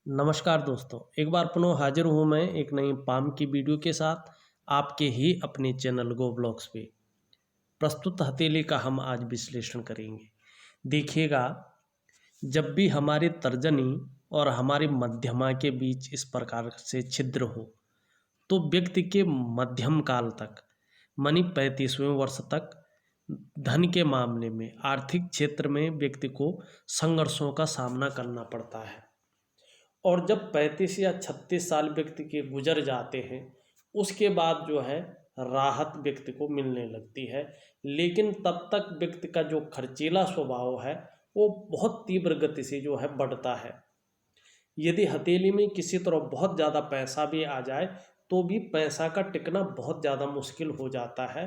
नमस्कार दोस्तों, एक बार पुनः हाजिर हूँ मैं एक नई पाम की वीडियो के साथ आपके ही अपने चैनल गो ब्लॉग्स पे। प्रस्तुत हथेली का हम आज विश्लेषण करेंगे। देखिएगा, जब भी हमारी तर्जनी और हमारी मध्यमा के बीच इस प्रकार से छिद्र हो, तो व्यक्ति के मध्यम काल तक मानी 35वें वर्ष तक धन के मामले में, आर्थिक क्षेत्र में व्यक्ति को संघर्षों का सामना करना पड़ता है। और जब 35 या 36 साल व्यक्ति के गुजर जाते हैं, उसके बाद जो है राहत व्यक्ति को मिलने लगती है। लेकिन तब तक व्यक्ति का जो खर्चीला स्वभाव है वो बहुत तीव्र गति से जो है बढ़ता है। यदि हथेली में किसी तरह बहुत ज़्यादा पैसा भी आ जाए तो भी पैसा का टिकना बहुत ज़्यादा मुश्किल हो जाता है,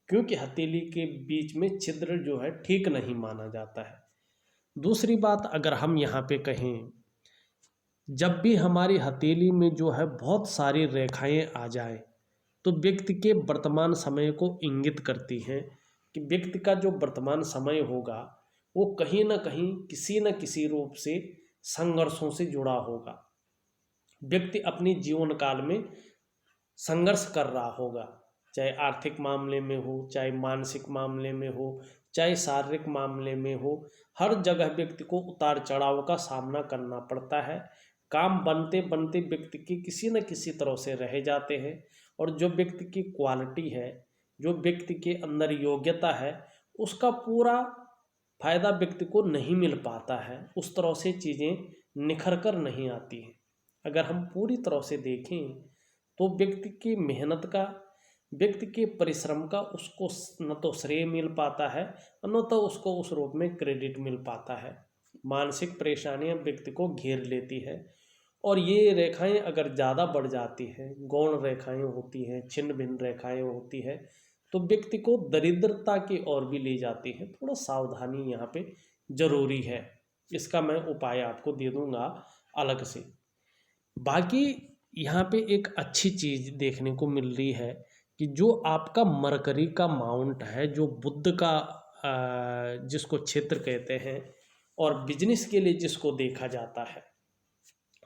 क्योंकि हथेली के बीच में छिद्र जो है ठीक नहीं माना जाता है। दूसरी बात अगर हम यहाँ पे कहें, जब भी हमारी हथेली में जो है बहुत सारी रेखाएं आ जाए तो व्यक्ति के वर्तमान समय को इंगित करती हैं कि व्यक्ति का जो वर्तमान समय होगा वो कहीं ना कहीं किसी न किसी रूप से संघर्षों से जुड़ा होगा। व्यक्ति अपने जीवन काल में संघर्ष कर रहा होगा, चाहे आर्थिक मामले में हो, चाहे मानसिक मामले में हो, चाहे शारीरिक मामले में हो। हर जगह व्यक्ति को उतार चढ़ाव का सामना करना पड़ता है। काम बनते बनते व्यक्ति की किसी न किसी तरह से रह जाते हैं, और जो व्यक्ति की क्वालिटी है, जो व्यक्ति के अंदर योग्यता है, उसका पूरा फायदा व्यक्ति को नहीं मिल पाता है। उस तरह से चीज़ें निखर कर नहीं आती हैं। अगर हम पूरी तरह से देखें तो व्यक्ति की मेहनत का, व्यक्ति के परिश्रम का उसको न तो श्रेय मिल पाता है, न तो उसको उस रूप में क्रेडिट मिल पाता है। मानसिक परेशानियां व्यक्ति को घेर लेती है, और ये रेखाएं अगर ज़्यादा बढ़ जाती हैं, गौण रेखाएं होती हैं, छिन्न भिन्न रेखाएं होती हैं, तो व्यक्ति को दरिद्रता की ओर भी ले जाती है। थोड़ा सावधानी यहाँ पे जरूरी है। इसका मैं उपाय आपको दे दूंगा अलग से। बाकी यहाँ पे एक अच्छी चीज़ देखने को मिल रही है कि जो आपका मरकरी का माउंट है, जो बुध का जिसको क्षेत्र कहते हैं और बिजनेस के लिए जिसको देखा जाता है,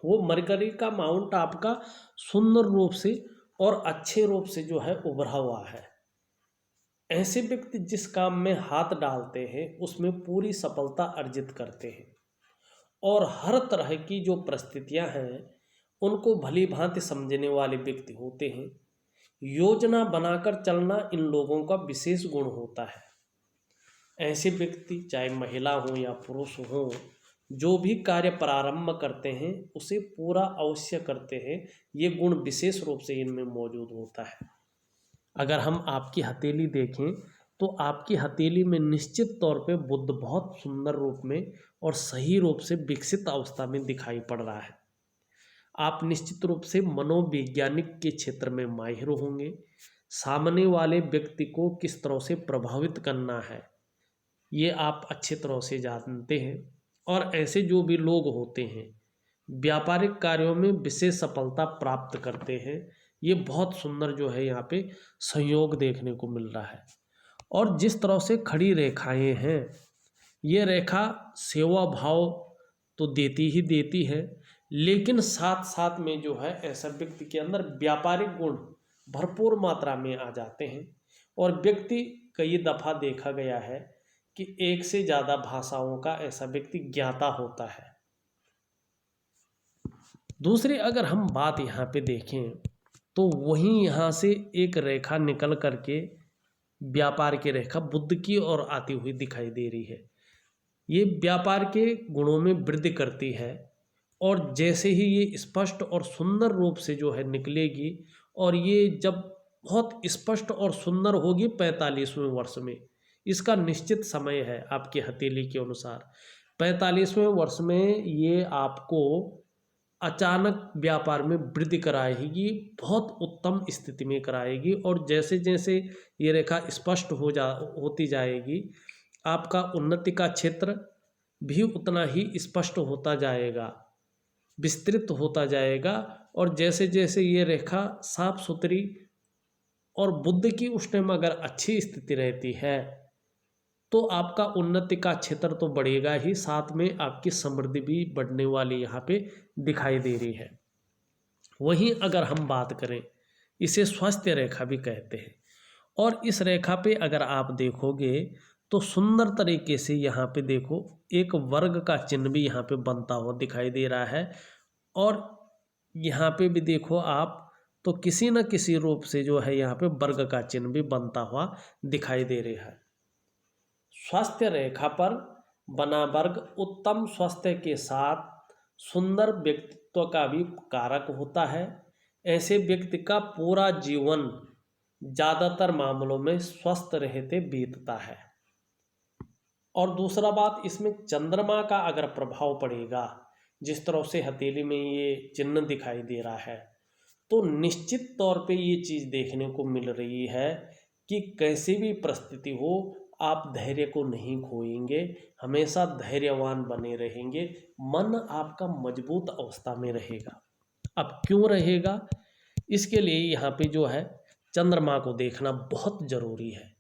वो मरकरी का माउंट आपका सुंदर रूप से और अच्छे रूप से जो है उभरा हुआ है। ऐसे व्यक्ति जिस काम में हाथ डालते हैं उसमें पूरी सफलता अर्जित करते हैं, और हर तरह की जो परिस्थितियां हैं उनको भली भांति समझने वाले व्यक्ति होते हैं। योजना बनाकर चलना इन लोगों का विशेष गुण होता है। ऐसे व्यक्ति चाहे महिला हो या पुरुष हो, जो भी कार्य प्रारंभ करते हैं उसे पूरा अवश्य करते हैं। ये गुण विशेष रूप से इनमें मौजूद होता है। अगर हम आपकी हथेली देखें तो आपकी हथेली में निश्चित तौर पे बुध बहुत सुंदर रूप में और सही रूप से विकसित अवस्था में दिखाई पड़ रहा है। आप निश्चित रूप से मनोवैज्ञानिक के क्षेत्र में माहिर होंगे। सामने वाले व्यक्ति को किस तरह से प्रभावित करना है ये आप अच्छी तरह से जानते हैं, और ऐसे जो भी लोग होते हैं व्यापारिक कार्यों में विशेष सफलता प्राप्त करते हैं। ये बहुत सुंदर जो है यहाँ पे संयोग देखने को मिल रहा है। और जिस तरह से खड़ी रेखाएं हैं, ये रेखा सेवा भाव तो देती ही देती है, लेकिन साथ साथ में जो है ऐसा व्यक्ति के अंदर व्यापारिक गुण भरपूर मात्रा में आ जाते हैं। और व्यक्ति कई दफ़ा देखा गया है कि एक से ज़्यादा भाषाओं का ऐसा व्यक्ति ज्ञाता होता है। दूसरी अगर हम बात यहाँ पे देखें तो वहीं यहाँ से एक रेखा निकल करके व्यापार की रेखा बुध की ओर आती हुई दिखाई दे रही है। ये व्यापार के गुणों में वृद्धि करती है, और जैसे ही ये स्पष्ट और सुंदर रूप से जो है निकलेगी, और ये जब बहुत स्पष्ट और सुंदर होगी 45वें वर्ष में, इसका निश्चित समय है आपकी हथेली के अनुसार। 45वें वर्ष में ये आपको अचानक व्यापार में वृद्धि कराएगी, बहुत उत्तम स्थिति में कराएगी। और जैसे जैसे ये रेखा स्पष्ट होती जाएगी, आपका उन्नति का क्षेत्र भी उतना ही स्पष्ट होता जाएगा, विस्तृत होता जाएगा। और जैसे जैसे ये रेखा साफ सुथरी, और बुध की उस टाइम अगर अच्छी स्थिति रहती है तो आपका उन्नति का क्षेत्र तो बढ़ेगा ही, साथ में आपकी समृद्धि भी बढ़ने वाली यहाँ पे दिखाई दे रही है। वहीं अगर हम बात करें, इसे स्वास्थ्य रेखा भी कहते हैं, और इस रेखा पे अगर आप देखोगे तो सुंदर तरीके से यहाँ पे देखो एक वर्ग का चिन्ह भी यहाँ पे बनता हुआ दिखाई दे रहा है। और यहाँ पे भी देखो आप, तो किसी न किसी रूप से जो है यहाँ पे वर्ग का चिन्ह भी बनता हुआ दिखाई दे रहा है। स्वास्थ्य रेखा पर बना वर्ग उत्तम स्वास्थ्य के साथ सुंदर व्यक्तित्व का भी कारक होता है। ऐसे व्यक्ति का पूरा जीवन ज़्यादातर मामलों में स्वस्थ रहते बीतता है। और दूसरा बात, इसमें चंद्रमा का अगर प्रभाव पड़ेगा, जिस तरह से हथेली में ये चिन्ह दिखाई दे रहा है, तो निश्चित तौर पे ये चीज़ देखने को मिल रही है कि कैसी भी परिस्थिति हो आप धैर्य को नहीं खोएंगे, हमेशा धैर्यवान बने रहेंगे, मन आपका मजबूत अवस्था में रहेगा। अब क्यों रहेगा, इसके लिए यहाँ पे जो है चंद्रमा को देखना बहुत ज़रूरी है।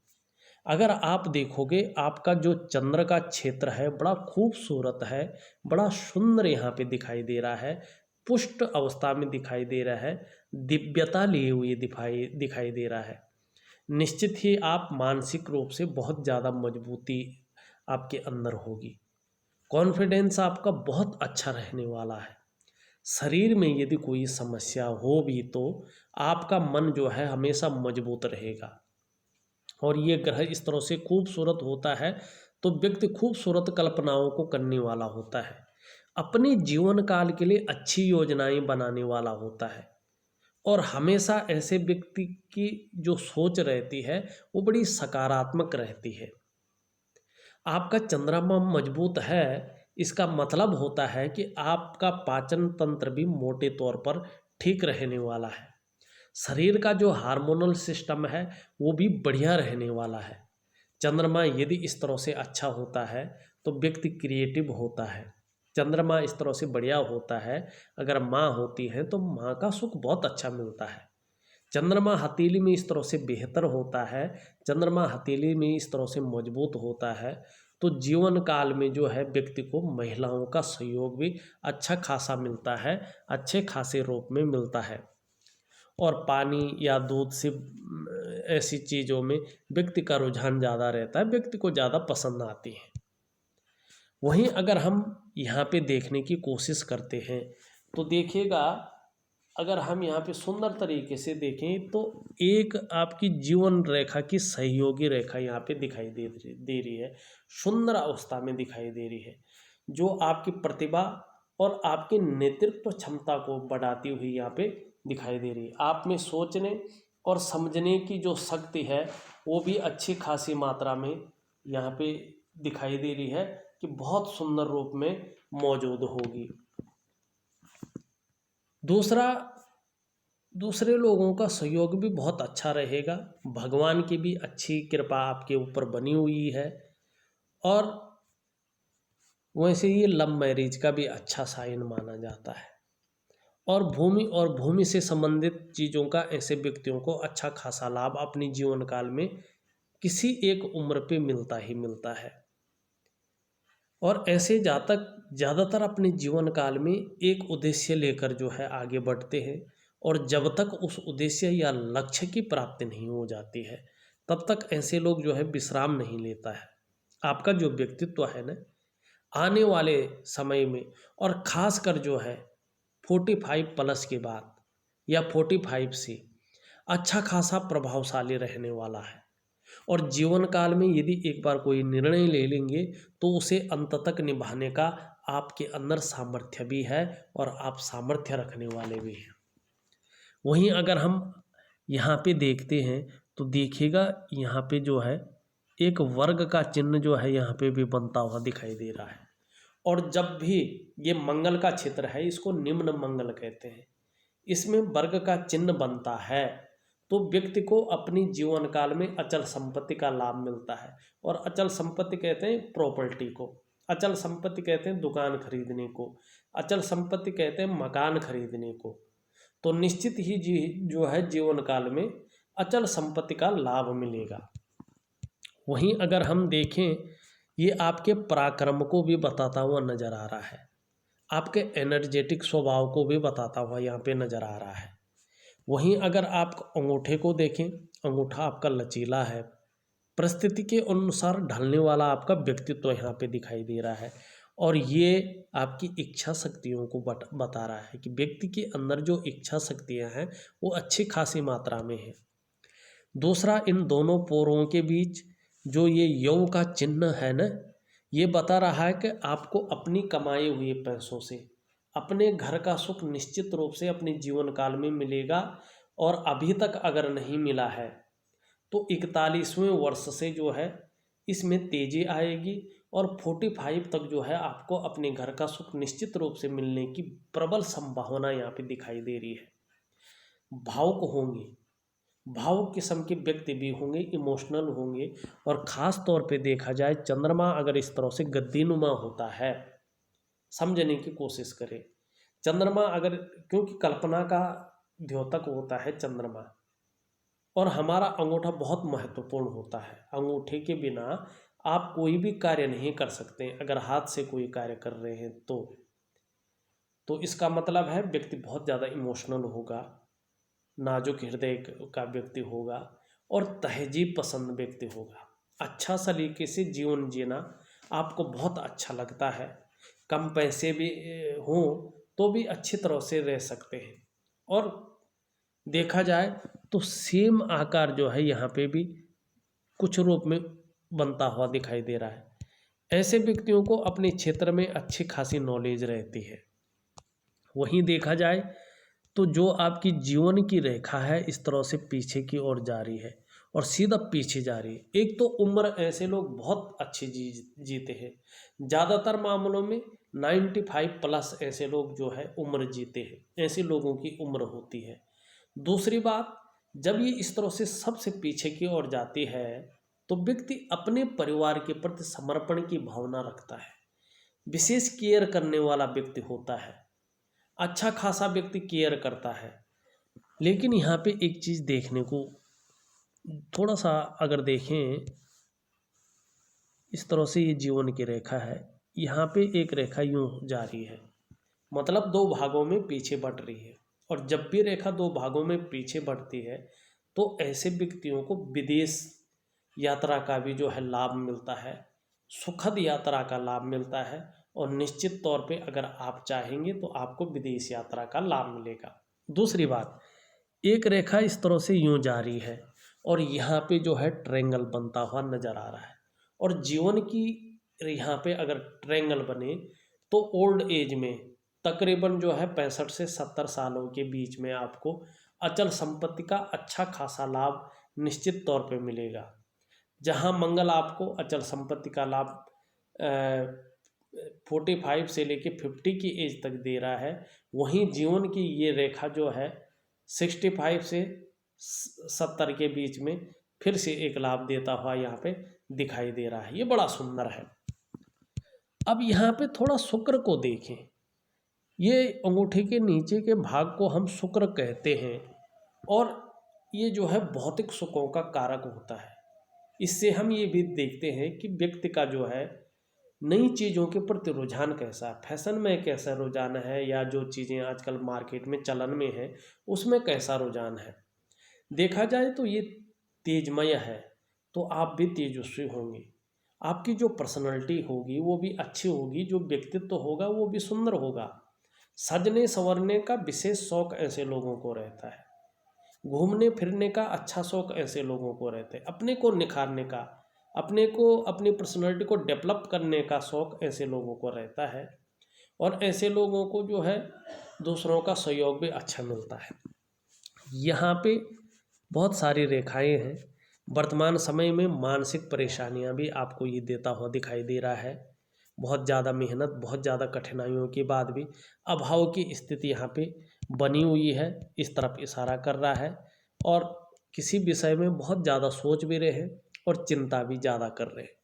अगर आप देखोगे आपका जो चंद्र का क्षेत्र है बड़ा खूबसूरत है, बड़ा सुंदर यहाँ पे दिखाई दे रहा है, पुष्ट अवस्था में दिखाई दे रहा है, दिव्यता लिए हुए दिखाई दे रहा है। निश्चित ही आप मानसिक रूप से बहुत ज़्यादा मजबूती आपके अंदर होगी, कॉन्फिडेंस आपका बहुत अच्छा रहने वाला है। शरीर में यदि कोई समस्या हो भी तो आपका मन जो है हमेशा मजबूत रहेगा। और ये ग्रह इस तरह से खूबसूरत होता है तो व्यक्ति खूबसूरत कल्पनाओं को करने वाला होता है, अपने जीवन काल के लिए अच्छी योजनाएं बनाने वाला होता है। और हमेशा ऐसे व्यक्ति की जो सोच रहती है वो बड़ी सकारात्मक रहती है। आपका चंद्रमा मजबूत है, इसका मतलब होता है कि आपका पाचन तंत्र भी मोटे तौर पर ठीक रहने वाला है, शरीर का जो हार्मोनल सिस्टम है वो भी बढ़िया रहने वाला है। चंद्रमा यदि इस तरह से अच्छा होता है तो व्यक्ति क्रिएटिव होता है। चंद्रमा इस तरह से बढ़िया होता है, अगर माँ होती है तो माँ का सुख बहुत अच्छा मिलता है। चंद्रमा हथेली में इस तरह से बेहतर होता है, चंद्रमा हथेली में इस तरह से मजबूत होता है तो जीवन काल में जो है व्यक्ति को महिलाओं का सहयोग भी अच्छा खासा मिलता है, अच्छे खासे रूप में मिलता है। और पानी या दूध से ऐसी चीज़ों में व्यक्ति का रुझान ज़्यादा रहता है, व्यक्ति को ज़्यादा पसंद आती है। वहीं अगर हम यहाँ पे देखने की कोशिश करते हैं तो देखिएगा, अगर हम यहाँ पे सुंदर तरीके से देखें तो एक आपकी जीवन रेखा की सहयोगी रेखा यहाँ पे दिखाई दे रही है, सुंदर अवस्था में दिखाई दे रही है, जो आपकी प्रतिभा और आपकी नेतृत्व क्षमता को बढ़ाती हुई यहाँ पे दिखाई दे रही है। आप में सोचने और समझने की जो शक्ति है वो भी अच्छी खासी मात्रा में यहाँ पे दिखाई दे रही है कि बहुत सुंदर रूप में मौजूद होगी। दूसरे लोगों का सहयोग भी बहुत अच्छा रहेगा, भगवान की भी अच्छी कृपा आपके ऊपर बनी हुई है। और वैसे ये लव मैरिज का भी अच्छा साइन माना जाता है। और भूमि से संबंधित चीज़ों का ऐसे व्यक्तियों को अच्छा खासा लाभ अपने जीवन काल में किसी एक उम्र पे मिलता ही मिलता है। और ऐसे जातक ज़्यादातर अपने जीवन काल में एक उद्देश्य लेकर जो है आगे बढ़ते हैं, और जब तक उस उद्देश्य या लक्ष्य की प्राप्ति नहीं हो जाती है तब तक ऐसे लोग जो है विश्राम नहीं लेता है। आपका जो व्यक्तित्व है ना, आने वाले समय में और ख़ासकर जो है 45 प्लस के बाद या 45 से अच्छा खासा प्रभावशाली रहने वाला है। और जीवन काल में यदि एक बार कोई निर्णय ले लेंगे तो उसे अंत तक निभाने का आपके अंदर सामर्थ्य भी है और आप सामर्थ्य रखने वाले भी हैं। वहीं अगर हम यहाँ पे देखते हैं तो देखिएगा यहाँ पे जो है एक वर्ग का चिन्ह जो है यहाँ पे भी बनता हुआ दिखाई दे रहा है। और जब भी ये मंगल का क्षेत्र है, इसको निम्न मंगल कहते हैं, इसमें वर्ग का चिन्ह बनता है तो व्यक्ति को अपनी जीवन काल में अचल संपत्ति का लाभ मिलता है। और अचल संपत्ति कहते हैं प्रॉपर्टी को, अचल संपत्ति कहते हैं दुकान खरीदने को, अचल संपत्ति कहते हैं मकान खरीदने को। तो निश्चित ही जो है जीवन काल में अचल संपत्ति का लाभ मिलेगा। वहीं अगर हम देखें, ये आपके पराक्रम को भी बताता हुआ नज़र आ रहा है, आपके एनर्जेटिक स्वभाव को भी बताता हुआ यहाँ पे नज़र आ रहा है। वहीं अगर आप अंगूठे को देखें, अंगूठा आपका लचीला है, परिस्थिति के अनुसार ढलने वाला आपका व्यक्तित्व यहाँ पे दिखाई दे रहा है। और ये आपकी इच्छा शक्तियों को बता रहा है कि व्यक्ति के अंदर जो इच्छा शक्तियाँ हैं वो अच्छी खासी मात्रा में है। दूसरा, इन दोनों पोरों के बीच जो ये यौ का चिन्ह है ना, ये बता रहा है कि आपको अपनी कमाए हुए पैसों से अपने घर का सुख निश्चित रूप से अपने जीवन काल में मिलेगा। और अभी तक अगर नहीं मिला है तो 41वें वर्ष से जो है इसमें तेजी आएगी और 45 तक जो है आपको अपने घर का सुख निश्चित रूप से मिलने की प्रबल संभावना यहाँ पे दिखाई दे रही है। भावुक होंगे, भावुक किस्म के व्यक्ति भी होंगे, इमोशनल होंगे। और ख़ास तौर पे देखा जाए, चंद्रमा अगर इस तरह से गद्दीनुमा होता है, समझने की कोशिश करें। चंद्रमा अगर, क्योंकि कल्पना का द्योतक होता है चंद्रमा, और हमारा अंगूठा बहुत महत्वपूर्ण होता है। अंगूठे के बिना आप कोई भी कार्य नहीं कर सकते। अगर हाथ से कोई कार्य कर रहे हैं तो इसका मतलब है व्यक्ति बहुत ज़्यादा इमोशनल होगा, नाजुक हृदय का व्यक्ति होगा और तहजीब पसंद व्यक्ति होगा। अच्छा सलीके से जीवन जीना आपको बहुत अच्छा लगता है। कम पैसे भी हों तो भी अच्छी तरह से रह सकते हैं। और देखा जाए तो सेम आकार जो है यहाँ पे भी कुछ रूप में बनता हुआ दिखाई दे रहा है। ऐसे व्यक्तियों को अपने क्षेत्र में अच्छी खासी नॉलेज रहती है। वहीं देखा जाए तो जो आपकी जीवन की रेखा है इस तरह से पीछे की ओर जा रही है और सीधा पीछे जा रही है। एक तो उम्र ऐसे लोग बहुत अच्छी जीते हैं, ज़्यादातर मामलों में 95 प्लस ऐसे लोग जो है उम्र जीते हैं, ऐसे लोगों की उम्र होती है। दूसरी बात, जब ये इस तरह से सबसे पीछे की ओर जाती है तो व्यक्ति अपने परिवार के प्रति समर्पण की भावना रखता है, विशेष केयर करने वाला व्यक्ति होता है, अच्छा खासा व्यक्ति केयर करता है। लेकिन यहाँ पे एक चीज़ देखने को थोड़ा सा अगर देखें, इस तरह से ये जीवन की रेखा है, यहाँ पे एक रेखा यूँ जा रही है, मतलब दो भागों में पीछे बढ़ रही है। और जब भी रेखा दो भागों में पीछे बढ़ती है तो ऐसे व्यक्तियों को विदेश यात्रा का भी जो है लाभ मिलता है, सुखद यात्रा का लाभ मिलता है। और निश्चित तौर पे अगर आप चाहेंगे तो आपको विदेश यात्रा का लाभ मिलेगा। दूसरी बात, एक रेखा इस तरह से यूँ जा रही है और यहाँ पे जो है ट्रायंगल बनता हुआ नज़र आ रहा है। और जीवन की यहाँ पे अगर ट्रायंगल बने तो ओल्ड एज में तकरीबन जो है 65 से 70 सालों के बीच में आपको अचल संपत्ति का अच्छा खासा लाभ निश्चित तौर पे मिलेगा। जहाँ मंगल आपको अचल संपत्ति का लाभ 45 से लेके 50 की एज तक दे रहा है, वहीं जीवन की ये रेखा जो है 65 से 70 के बीच में फिर से एक लाभ देता हुआ यहाँ पे दिखाई दे रहा है। ये बड़ा सुंदर है। अब यहाँ पे थोड़ा शुक्र को देखें। ये अंगूठे के नीचे के भाग को हम शुक्र कहते हैं और ये जो है भौतिक सुखों का कारक होता है। इससे हम ये भी देखते हैं कि व्यक्ति का जो है नई चीज़ों के प्रति रुझान कैसा है, फैशन में कैसा रुझान है, या जो चीज़ें आजकल मार्केट में चलन में है उसमें कैसा रुझान है। देखा जाए तो ये तेजमय है तो आप भी तेजस्वी होंगे। आपकी जो पर्सनैलिटी होगी वो भी अच्छी होगी, जो व्यक्तित्व होगा वो भी सुंदर होगा। सजने संवरने का विशेष शौक ऐसे लोगों को रहता है। घूमने फिरने का अच्छा शौक ऐसे लोगों को रहता है। अपने को निखारने का, अपने को, अपनी पर्सनैलिटी को डेवलप करने का शौक ऐसे लोगों को रहता है। और ऐसे लोगों को जो है दूसरों का सहयोग भी अच्छा मिलता है। यहाँ पे बहुत सारी रेखाएं हैं। वर्तमान समय में मानसिक परेशानियाँ भी आपको ये देता हुआ दिखाई दे रहा है। बहुत ज़्यादा मेहनत, बहुत ज़्यादा कठिनाइयों के बाद भी अभाव की स्थिति यहाँ पे बनी हुई है, इस तरफ इशारा कर रहा है। और किसी विषय में बहुत ज़्यादा सोच भी रहे हैं और चिंता भी ज़्यादा कर रहे हैं।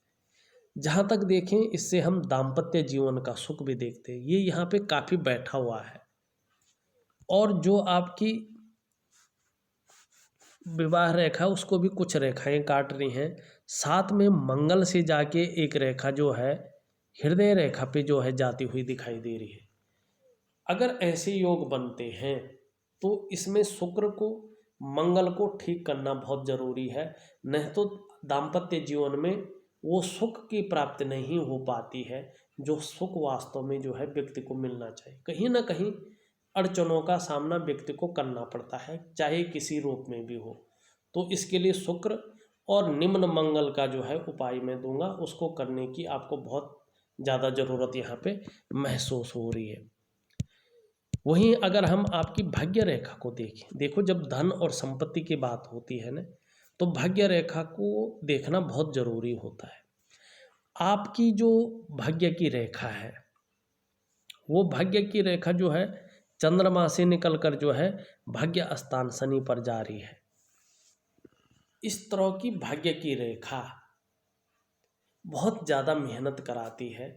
जहाँ तक देखें, इससे हम दाम्पत्य जीवन का सुख भी देखते हैं। ये यहाँ पे काफ़ी बैठा हुआ है। और जो आपकी विवाह रेखा उसको भी कुछ रेखाएं काट रही हैं। साथ में मंगल से जाके एक रेखा जो है हृदय रेखा पे जो है जाती हुई दिखाई दे रही है। अगर ऐसे योग बनते हैं तो इसमें शुक्र को मंगल को ठीक करना बहुत ज़रूरी है, नहीं तो दाम्पत्य जीवन में वो सुख की प्राप्ति नहीं हो पाती है जो सुख वास्तव में जो है व्यक्ति को मिलना चाहिए। कहीं ना कहीं अड़चनों का सामना व्यक्ति को करना पड़ता है, चाहे किसी रूप में भी हो। तो इसके लिए शुक्र और निम्न मंगल का जो है उपाय मैं दूंगा, उसको करने की आपको बहुत ज़्यादा ज़रूरत यहाँ पे महसूस हो रही है। वहीं अगर हम आपकी भाग्य रेखा को देखें, देखो जब धन और संपत्ति की बात होती है ना, तो भाग्य रेखा को देखना बहुत ज़रूरी होता है। आपकी जो भाग्य की रेखा है, वो भाग्य की रेखा जो है चंद्रमा से निकलकर जो है भाग्य स्थान शनि पर जा रही है। इस तरह की भाग्य की रेखा बहुत ज़्यादा मेहनत कराती है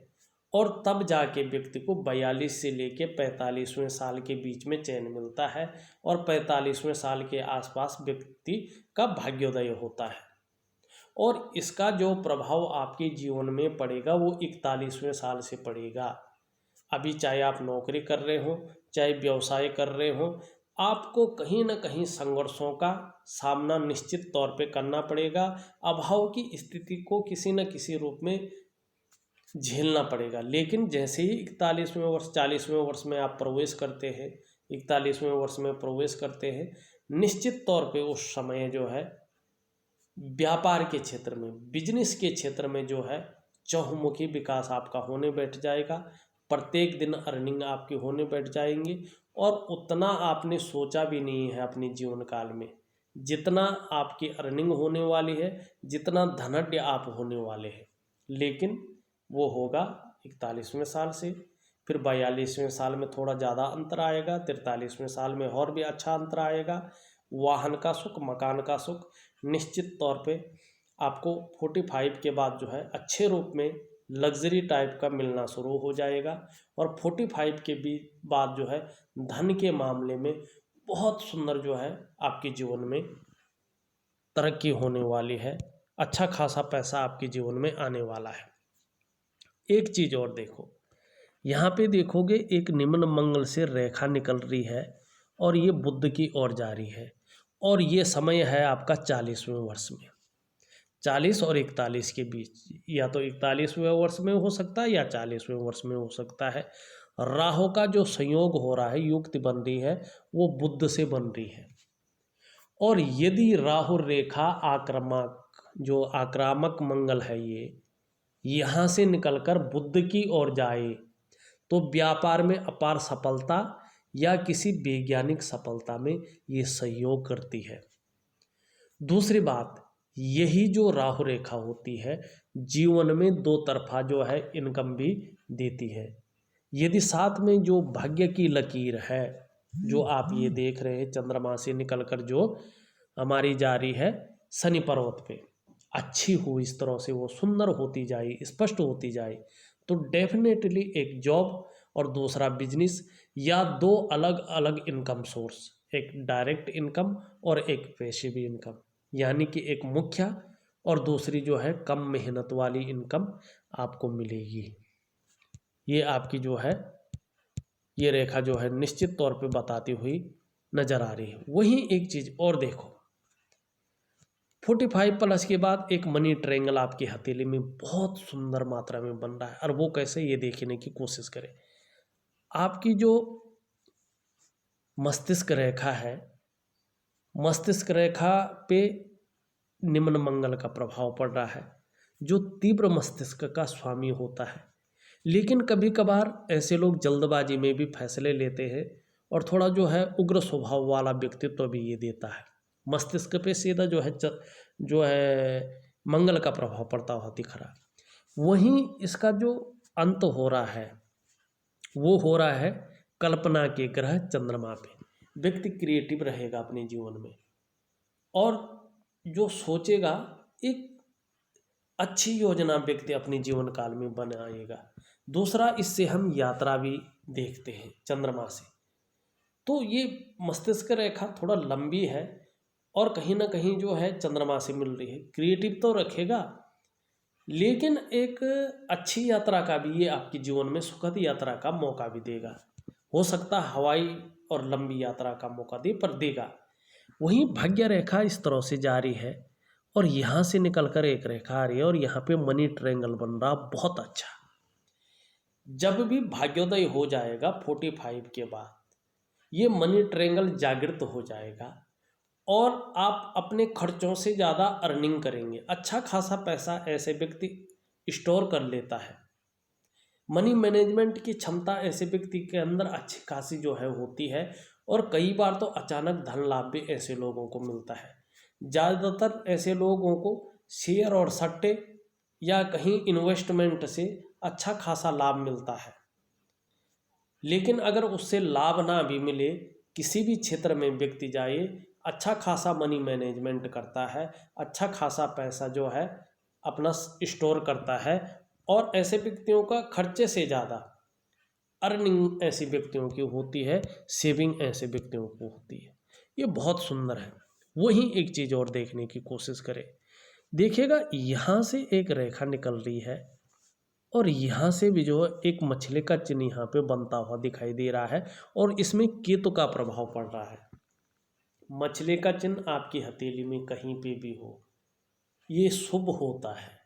और तब जाके व्यक्ति को 42 से लेके 45वें साल के बीच में चैन मिलता है और 45वें साल के आसपास व्यक्ति का भाग्योदय होता है। और इसका जो प्रभाव आपके जीवन में पड़ेगा वो 41वें साल से पड़ेगा। अभी चाहे आप नौकरी कर रहे हो, चाहे व्यवसाय कर रहे हो, आपको कहीं ना कहीं संघर्षों का सामना निश्चित तौर पे करना पड़ेगा। अभाव की स्थिति को किसी न किसी रूप में झेलना पड़ेगा। लेकिन जैसे ही 41वें वर्ष 40वें वर्ष में आप प्रवेश करते हैं, 41वें वर्ष में प्रवेश करते हैं, निश्चित तौर पे उस समय जो है व्यापार के क्षेत्र में, बिजनेस के क्षेत्र में जो है चहुमुखी विकास आपका होने बैठ जाएगा। प्रत्येक दिन अर्निंग आपकी होने बैठ जाएंगी और उतना आपने सोचा भी नहीं है अपने जीवन काल में, जितना आपकी अर्निंग होने वाली है, जितना धनाढ्य आप होने वाले हैं। लेकिन वो होगा 41वें साल से, फिर 42वें साल में थोड़ा ज़्यादा अंतर आएगा, 43वें साल में और भी अच्छा अंतर आएगा। वाहन का सुख, मकान का सुख निश्चित तौर पे आपको 45 के बाद जो है अच्छे रूप में लग्जरी टाइप का मिलना शुरू हो जाएगा। और 45 के बाद जो है धन के मामले में बहुत सुंदर जो है आपके जीवन में तरक्की होने वाली है, अच्छा खासा पैसा आपके जीवन में आने वाला है। एक चीज़ और देखो, यहाँ पे देखोगे एक निम्न मंगल से रेखा निकल रही है और ये बुध की ओर जा रही है और ये समय है आपका 40वें वर्ष में, 40 और 41 के बीच, या तो 41वें वर्ष में हो सकता है या 40वें वर्ष में हो सकता है। राहु का जो संयोग हो रहा है, युक्ति बन रही है, वो बुध से बन रही है। और यदि राहु रेखा आक्रामक मंगल है, ये यहाँ से निकलकर बुध की ओर जाए तो व्यापार में अपार सफलता या किसी वैज्ञानिक सफलता में ये सहयोग करती है। दूसरी बात, यही जो राहु रेखा होती है जीवन में दो तरफा जो है इनकम भी देती है। यदि साथ में जो भाग्य की लकीर है, जो आप ये देख रहे हैं चंद्रमा से निकलकर जो हमारी जा रही है शनि पर्वत पे, अच्छी हो, इस तरह से वो सुंदर होती जाए, स्पष्ट होती जाए, तो डेफिनेटली एक जॉब और दूसरा बिजनेस या दो अलग अलग इनकम सोर्स, एक डायरेक्ट इनकम और एक पैसिव इनकम, यानी कि एक मुख्य और दूसरी जो है कम मेहनत वाली इनकम आपको मिलेगी। ये आपकी जो है ये रेखा जो है निश्चित तौर पे बताती हुई नजर आ रही है। वहीं एक चीज़ और देखो, 45 प्लस के बाद एक मनी ट्रायंगल आपकी हथेली में बहुत सुंदर मात्रा में बन रहा है, और वो कैसे, ये देखने की कोशिश करें। आपकी जो मस्तिष्क रेखा है, मस्तिष्क रेखा पे निम्न मंगल का प्रभाव पड़ रहा है, जो तीव्र मस्तिष्क का स्वामी होता है। लेकिन कभी कभार ऐसे लोग जल्दबाजी में भी फैसले लेते हैं और थोड़ा जो है उग्र स्वभाव वाला व्यक्तित्व भी ये देता है। मस्तिष्क पे सीधा जो है मंगल का प्रभाव पड़ता हुआ दिख रहा है। वहीं इसका जो अंत हो रहा है वो हो रहा है कल्पना के ग्रह चंद्रमा पे। व्यक्ति क्रिएटिव रहेगा अपने जीवन में और जो सोचेगा एक अच्छी योजना व्यक्ति अपने जीवन काल में बनाएगा। दूसरा, इससे हम यात्रा भी देखते हैं चंद्रमा से, तो ये मस्तिष्क रेखा थोड़ा लंबी है और कहीं ना कहीं जो है चंद्रमा से मिल रही है। क्रिएटिव तो रखेगा, लेकिन एक अच्छी यात्रा का भी ये आपके जीवन में सुखद यात्रा का मौका भी देगा। हो सकता है हवाई और लंबी यात्रा का मौका दे, पर देगा। वहीं भाग्य रेखा इस तरह से जारी है और यहाँ से निकलकर एक रेखा आ रही है और यहाँ पे मनी ट्रायंगल बन रहा, बहुत अच्छा। जब भी भाग्योदय हो जाएगा 45 के बाद, ये मनी ट्रायंगल जागृत हो जाएगा और आप अपने खर्चों से ज़्यादा अर्निंग करेंगे। अच्छा खासा पैसा ऐसे व्यक्ति स्टोर कर लेता है। मनी मैनेजमेंट की क्षमता ऐसे व्यक्ति के अंदर अच्छी खासी जो है होती है और कई बार तो अचानक धन लाभ भी ऐसे लोगों को मिलता है। ज़्यादातर ऐसे लोगों को शेयर और सट्टे या कहीं इन्वेस्टमेंट से अच्छा खासा लाभ मिलता है। लेकिन अगर उससे लाभ ना भी मिले, किसी भी क्षेत्र में व्यक्ति जाए, अच्छा खासा मनी मैनेजमेंट करता है, अच्छा खासा पैसा जो है अपना स्टोर करता है और ऐसे व्यक्तियों का खर्चे से ज़्यादा अर्निंग ऐसे व्यक्तियों की होती है, सेविंग ऐसे व्यक्तियों को होती है। ये बहुत सुंदर है। वहीं एक चीज़ और देखने की कोशिश करें, देखिएगा यहाँ से एक रेखा निकल रही है और यहाँ से भी जो है एक मछली का चिन्ह यहाँ पे बनता हुआ दिखाई दे रहा है और इसमें केतु का प्रभाव पड़ रहा है। मछली का चिन्ह आपकी हथेली में कहीं पे भी हो, ये शुभ होता है।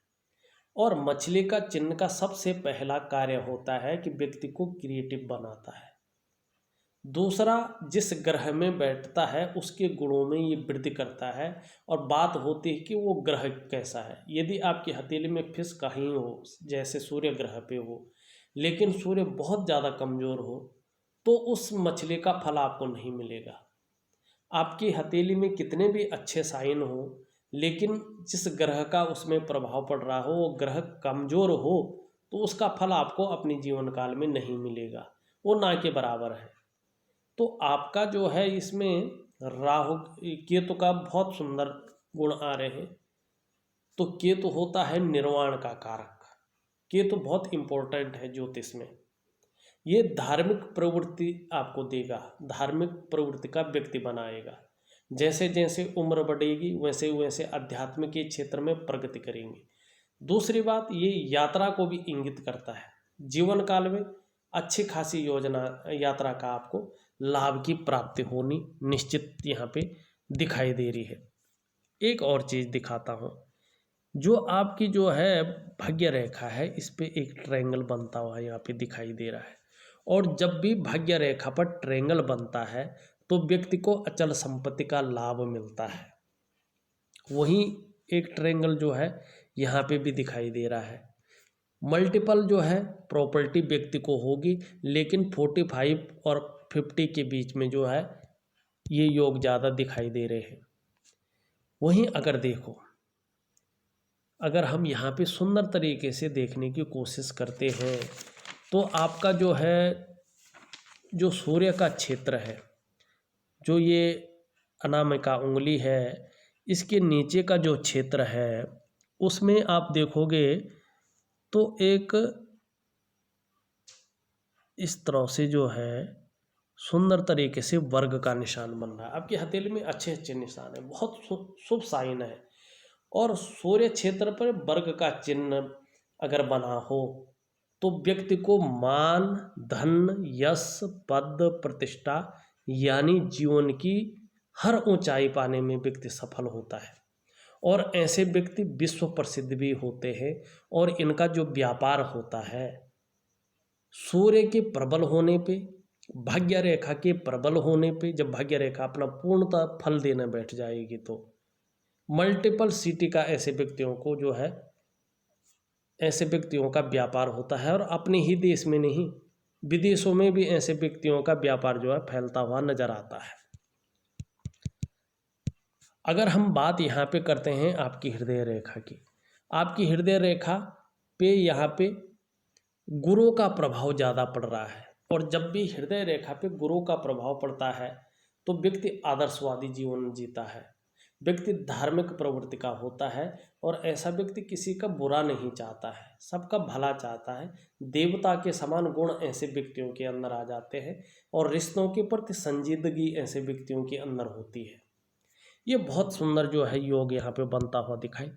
और मछली का चिन्ह का सबसे पहला कार्य होता है कि व्यक्ति को क्रिएटिव बनाता है। दूसरा, जिस ग्रह में बैठता है उसके गुणों में ये वृद्धि करता है और बात होती है कि वो ग्रह कैसा है। यदि आपकी हथेली में फिस कहीं हो, जैसे सूर्य ग्रह पे हो, लेकिन सूर्य बहुत ज़्यादा कमज़ोर हो, तो उस मछली का फल आपको नहीं मिलेगा। आपकी हथेली में कितने भी अच्छे साइन हो, लेकिन जिस ग्रह का उसमें प्रभाव पड़ रहा हो, वो ग्रह कमज़ोर हो, तो उसका फल आपको अपने जीवन काल में नहीं मिलेगा, वो ना के बराबर है। तो आपका जो है इसमें राहु केतु का बहुत सुंदर गुण आ रहे हैं। तो केतु होता है निर्वाण का कारक। केतु बहुत इम्पोर्टेंट है ज्योतिष में। ये धार्मिक प्रवृत्ति आपको देगा, धार्मिक प्रवृत्ति का व्यक्ति बनाएगा। जैसे जैसे उम्र बढ़ेगी वैसे वैसे अध्यात्म के क्षेत्र में प्रगति करेंगे। दूसरी बात, ये यात्रा को भी इंगित करता है। जीवन काल में अच्छी खासी योजना यात्रा का आपको लाभ की प्राप्ति होनी निश्चित यहाँ पे दिखाई दे रही है। एक और चीज़ दिखाता हूँ, जो आपकी जो है भाग्य रेखा है, इस पे एक ट्रायंगल बनता हुआ यहाँ पे दिखाई दे रहा है। और जब भी भाग्य रेखा पर ट्रायंगल बनता है तो व्यक्ति को अचल संपत्ति का लाभ मिलता है। वहीं एक ट्रायंगल जो है यहाँ पे भी दिखाई दे रहा है। मल्टीपल जो है प्रॉपर्टी व्यक्ति को होगी, लेकिन 45 और 50 के बीच में जो है ये योग ज़्यादा दिखाई दे रहे हैं। वहीं अगर देखो, अगर हम यहाँ पे सुंदर तरीके से देखने की कोशिश करते हैं तो आपका जो है, जो सूर्य का क्षेत्र है, जो ये अनामिका उंगली है, इसके नीचे का जो क्षेत्र है, उसमें आप देखोगे तो एक इस तरह से जो है सुंदर तरीके से वर्ग का निशान बन रहा है। आपकी हथेली में अच्छे अच्छे निशान है, बहुत शुभ साइन है। और सूर्य क्षेत्र पर वर्ग का चिन्ह अगर बना हो तो व्यक्ति को मान, धन, यश, पद, प्रतिष्ठा यानी जीवन की हर ऊंचाई पाने में व्यक्ति सफल होता है। और ऐसे व्यक्ति विश्व प्रसिद्ध भी होते हैं। और इनका जो व्यापार होता है, सूर्य के प्रबल होने पे, भाग्य रेखा के प्रबल होने पे, जब भाग्य रेखा अपना पूर्णतः फल देने बैठ जाएगी तो मल्टीपल सिटी का ऐसे व्यक्तियों को जो है, ऐसे व्यक्तियों का व्यापार होता है। और अपने ही देश में नहीं, विदेशों में भी ऐसे व्यक्तियों का व्यापार जो है फैलता हुआ नजर आता है। अगर हम बात यहाँ पे करते हैं आपकी हृदय रेखा की, आपकी हृदय रेखा पे यहाँ पे गुरु का प्रभाव ज़्यादा पड़ रहा है। और जब भी हृदय रेखा पे गुरु का प्रभाव पड़ता है तो व्यक्ति आदर्शवादी जीवन जीता है, व्यक्ति धार्मिक प्रवृत्ति का होता है। और ऐसा व्यक्ति किसी का बुरा नहीं चाहता है, सबका भला चाहता है। देवता के समान गुण ऐसे व्यक्तियों के अंदर आ जाते हैं और रिश्तों के प्रति संजीदगी ऐसे व्यक्तियों के अंदर होती है। ये बहुत सुंदर जो है योग यहाँ पे बनता हुआ दिखाई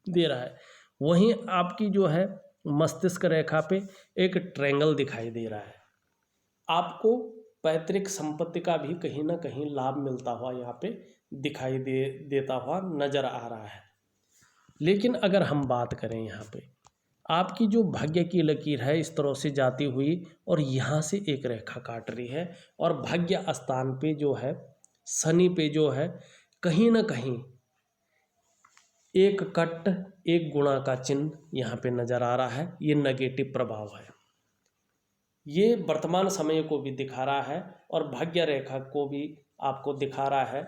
दे रहा है। वहीं आपकी जो है मस्तिष्क रेखा पे एक ट्रायंगल दिखाई दे रहा है। आपको पैतृक संपत्ति का भी कहीं ना कहीं लाभ मिलता हुआ यहाँ पे दिखाई देता हुआ नजर आ रहा है। लेकिन अगर हम बात करें यहाँ पे आपकी जो भाग्य की लकीर है इस तरह से जाती हुई और यहाँ से एक रेखा काट रही है और भाग्य स्थान पे जो है शनि पे जो है कहीं ना कहीं एक कट एक गुणा का चिन्ह यहाँ पे नजर आ रहा है। ये नेगेटिव प्रभाव है। ये वर्तमान समय को भी दिखा रहा है और भाग्य रेखा को भी आपको दिखा रहा है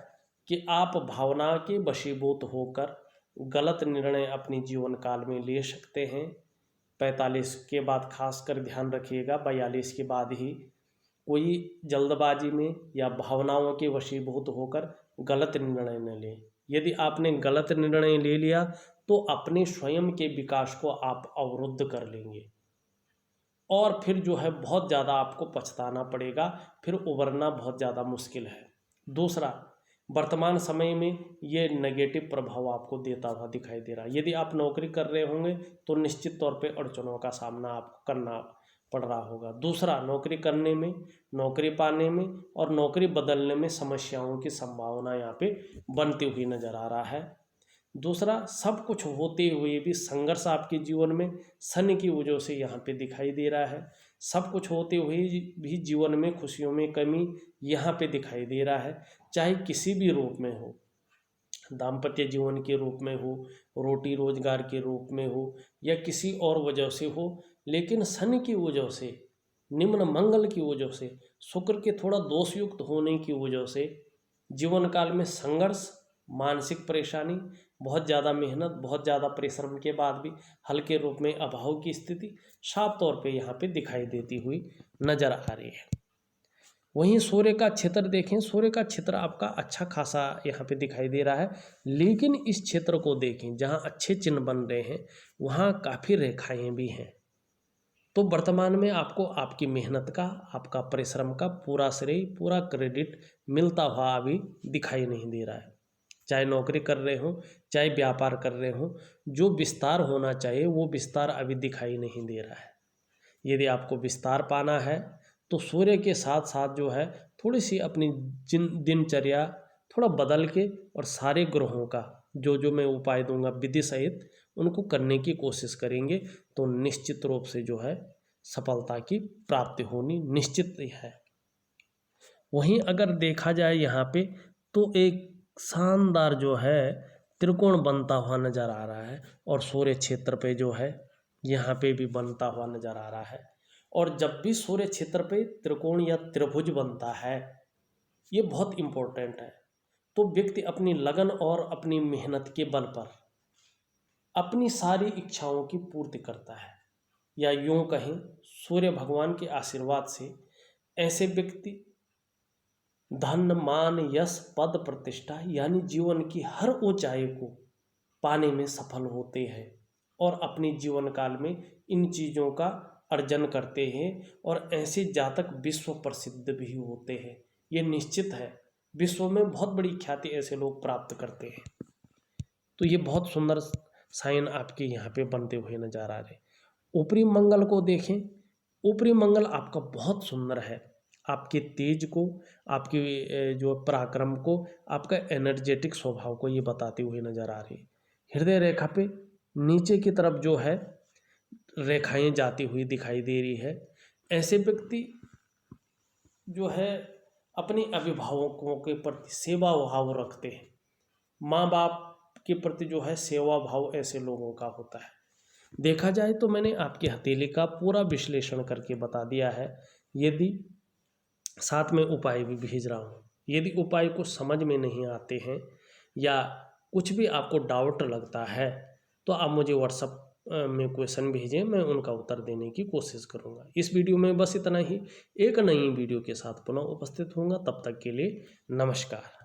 कि आप भावना के वशीभूत होकर गलत निर्णय अपने जीवन काल में ले सकते हैं। 45 के बाद खासकर ध्यान रखिएगा, 42 के बाद ही कोई जल्दबाजी में या भावनाओं के वशीभूत होकर गलत निर्णय न लें। यदि आपने गलत निर्णय ले लिया तो अपने स्वयं के विकास को आप अवरुद्ध कर लेंगे और फिर जो है बहुत ज़्यादा आपको पछताना पड़ेगा, फिर उबरना बहुत ज़्यादा मुश्किल है। दूसरा, वर्तमान समय में ये नेगेटिव प्रभाव आपको देता हुआ दिखाई दे रहा है। यदि आप नौकरी कर रहे होंगे तो निश्चित तौर पे अड़चनों का सामना आपको करना पड़ रहा होगा। दूसरा, नौकरी करने में, नौकरी पाने में और नौकरी बदलने में समस्याओं की संभावना यहाँ पे बनती हुई नज़र आ रहा है। दूसरा, सब कुछ होते हुए भी संघर्ष आपके जीवन में शनि की वजह से यहाँ पे दिखाई दे रहा है। सब कुछ होते हुए भी जीवन में खुशियों में कमी यहाँ पे दिखाई दे रहा है, चाहे किसी भी रूप में हो, दाम्पत्य जीवन के रूप में हो, रोटी रोजगार के रूप में हो या किसी और वजह से हो। लेकिन शनि की वजह से, निम्न मंगल की वजह से, शुक्र के थोड़ा दोषयुक्त होने की वजह से जीवन काल में संघर्ष, मानसिक परेशानी, बहुत ज़्यादा मेहनत, बहुत ज़्यादा परिश्रम के बाद भी हल्के रूप में अभाव की स्थिति साफ तौर पे यहाँ पे दिखाई देती हुई नज़र आ रही है। वहीं सूर्य का क्षेत्र देखें, सूर्य का क्षेत्र आपका अच्छा खासा यहाँ पे दिखाई दे रहा है। लेकिन इस क्षेत्र को देखें, जहाँ अच्छे चिन्ह बन रहे हैं वहाँ काफ़ी रेखाएं भी हैं। तो वर्तमान में आपको आपकी मेहनत का, आपका परिश्रम का पूरा श्रेय, पूरा क्रेडिट मिलता हुआ अभी दिखाई नहीं दे रहा है। चाहे नौकरी कर रहे हो, चाहे व्यापार कर रहे हो, जो विस्तार होना चाहिए वो विस्तार अभी दिखाई नहीं दे रहा है। यदि आपको विस्तार पाना है तो सूर्य के साथ साथ जो है थोड़ी सी अपनी दिनचर्या थोड़ा बदल के और सारे ग्रहों का जो मैं उपाय दूंगा विधि सहित उनको करने की कोशिश करेंगे तो निश्चित रूप से जो है सफलता की प्राप्ति होनी निश्चित है। वहीं अगर देखा जाए यहाँ पे तो एक शानदार जो है त्रिकोण बनता हुआ नज़र आ रहा है और सूर्य क्षेत्र पे जो है यहाँ पे भी बनता हुआ नज़र आ रहा है। और जब भी सूर्य क्षेत्र पे त्रिकोण या त्रिभुज बनता है, ये बहुत इम्पोर्टेंट है। तो व्यक्ति अपनी लगन और अपनी मेहनत के बल पर अपनी सारी इच्छाओं की पूर्ति करता है, या यूं कहें सूर्य भगवान के आशीर्वाद से ऐसे व्यक्ति धन, मान, यश, पद, प्रतिष्ठा यानी जीवन की हर ऊंचाई को पाने में सफल होते हैं और अपने जीवन काल में इन चीज़ों का अर्जन करते हैं और ऐसे जातक विश्व प्रसिद्ध भी होते हैं। ये निश्चित है, विश्व में बहुत बड़ी ख्याति ऐसे लोग प्राप्त करते हैं। तो ये बहुत सुंदर साइन आपके यहाँ पे बनते हुए नजर आ रहे। ऊपरी मंगल को देखें, ऊपरी मंगल आपका बहुत सुंदर है। आपके तेज को, आपकी जो पराक्रम को, आपका एनर्जेटिक स्वभाव को ये बताते हुए नजर आ रही है। हृदय रेखा पे नीचे की तरफ जो है रेखाएं जाती हुई दिखाई दे रही है। ऐसे व्यक्ति जो है अपने अभिभावकों के प्रति सेवा भाव रखते हैं। माँ बाप के प्रति जो है सेवा भाव ऐसे लोगों का होता है। देखा जाए तो मैंने आपकी हथेली का पूरा विश्लेषण करके बता दिया है। यदि साथ में उपाय भी भेज रहा हूँ, यदि उपाय को समझ में नहीं आते हैं या कुछ भी आपको डाउट लगता है तो आप मुझे व्हाट्सएप में क्वेश्चन भेजें, मैं उनका उत्तर देने की कोशिश करूँगा। इस वीडियो में बस इतना ही। एक नई वीडियो के साथ पुनः उपस्थित होऊंगा, तब तक के लिए नमस्कार।